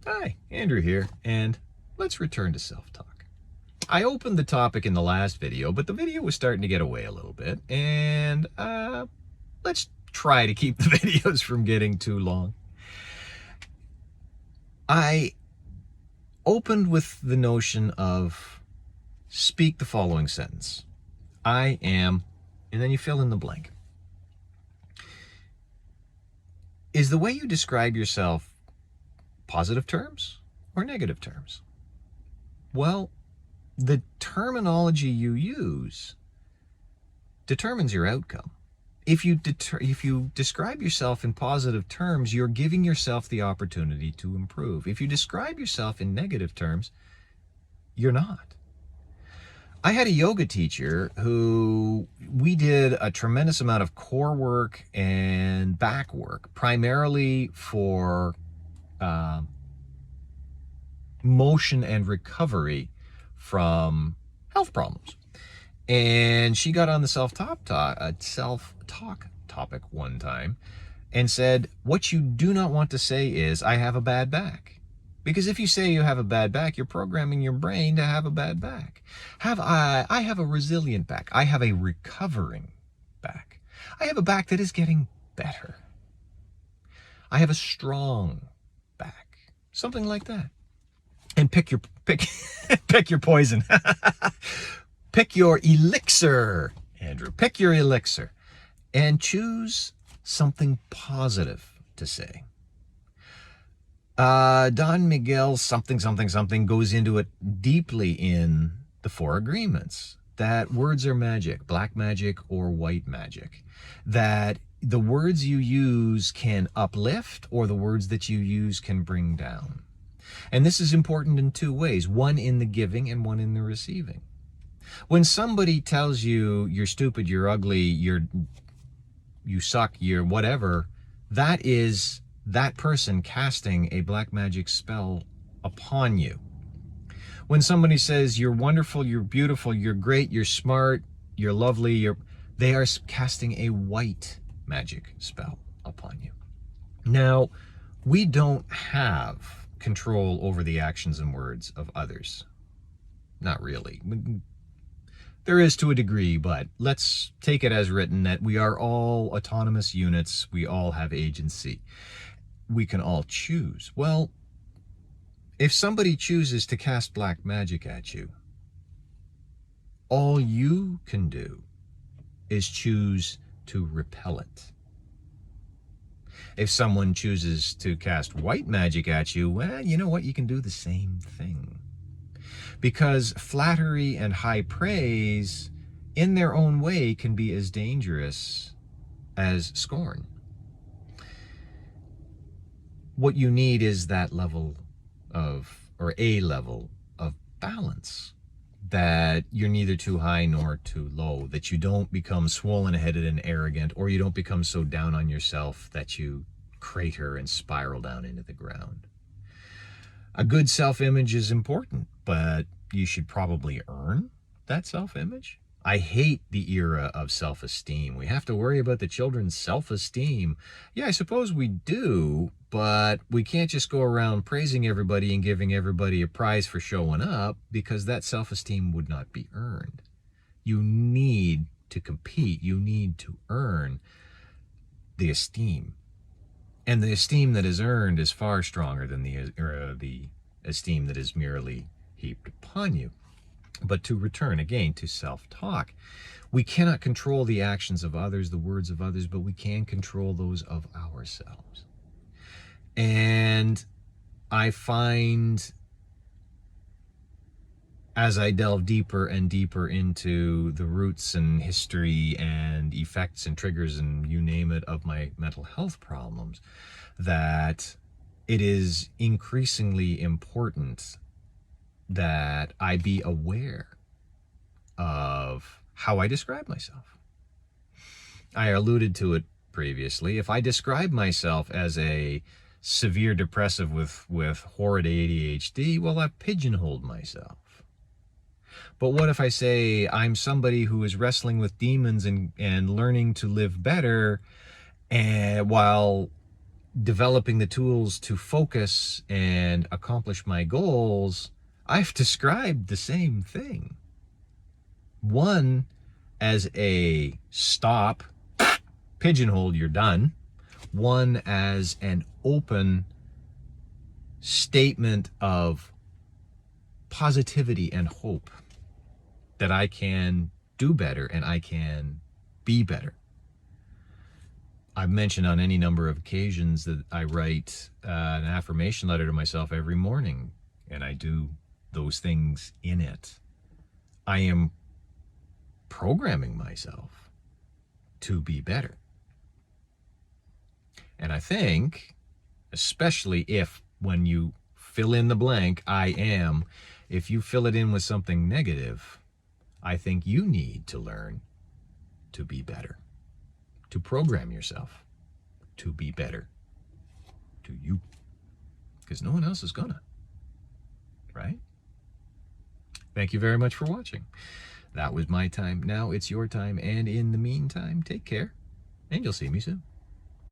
Hi, Andrew here, and let's return to self-talk. I opened the topic in the last video, but the video was starting to get away a little bit, and let's try to keep the videos from getting too long. I opened with the notion of speak the following sentence. I am, and then you fill in the blank. Is the way you describe yourself positive terms or negative terms? Well, the terminology you use determines your outcome. If you describe yourself in positive terms, you're giving yourself the opportunity to improve. If you describe yourself in negative terms, you're not. I had a yoga teacher who we did a tremendous amount of core work and back work, primarily for motion and recovery from health problems. And she got on the self-talk topic one time and said, what you do not want to say is, I have a bad back. Because if you say you have a bad back, you're programming your brain to have a bad back. I have a resilient back. I have a recovering back. I have a back that is getting better. I have a strong back. Something like that. And pick your poison. Pick your elixir, Andrew. Pick your elixir and choose something positive to say. Don Miguel something goes into it deeply in the Four Agreements, that words are magic, black magic or white magic, that the words you use can uplift or the words that you use can bring down. And this is important in two ways, one in the giving and one in the receiving. When somebody tells you you're stupid, you're ugly, you suck, you're whatever, that is that person casting a black magic spell upon you. When somebody says you're wonderful, you're beautiful, you're great, you're smart, you're lovely, they are casting a white magic spell upon you. Now, we don't have control over the actions and words of others. Not really. There is to a degree, but let's take it as written that we are all autonomous units. We all have agency. We can all choose. Well, if somebody chooses to cast black magic at you, all you can do is choose to repel it. If someone chooses to cast white magic at you, well, you know what? You can do the same thing. Because flattery and high praise in their own way can be as dangerous as scorn. What you need is that level of, or a level of balance, that you're neither too high nor too low, that you don't become swollen-headed and arrogant, or you don't become so down on yourself that you crater and spiral down into the ground. A good self-image is important, but you should probably earn that self-image. I hate the era of self-esteem. We have to worry about the children's self-esteem. Yeah, I suppose we do, but we can't just go around praising everybody and giving everybody a prize for showing up, because that self-esteem would not be earned. You need to compete. You need to earn the esteem. And the esteem that is earned is far stronger than the esteem that is merely heaped upon you. But to return again to self-talk, we cannot control the actions of others, the words of others, but we can control those of ourselves. And I find, as I delve deeper and deeper into the roots and history and effects and triggers and you name it of my mental health problems, that it is increasingly important that I be aware of how I describe myself. I alluded to it previously. If I describe myself as a severe depressive with horrid ADHD, well, I've pigeonholed myself. But what if I say I'm somebody who is wrestling with demons and learning to live better, and while developing the tools to focus and accomplish my goals, I've described the same thing. One as a stop, pigeonhole, you're done. One as an open statement of positivity and hope that I can do better and I can be better. I've mentioned on any number of occasions that I write an affirmation letter to myself every morning, and I do those things in it. I am programming myself to be better. And I think, especially if when you fill in the blank, I am, if you fill it in with something negative, I think you need to learn to be better, to program yourself to be better to you, because no one else is gonna, right? Thank you very much for watching. That was my time. Now it's your time. And in the meantime, take care, and you'll see me soon.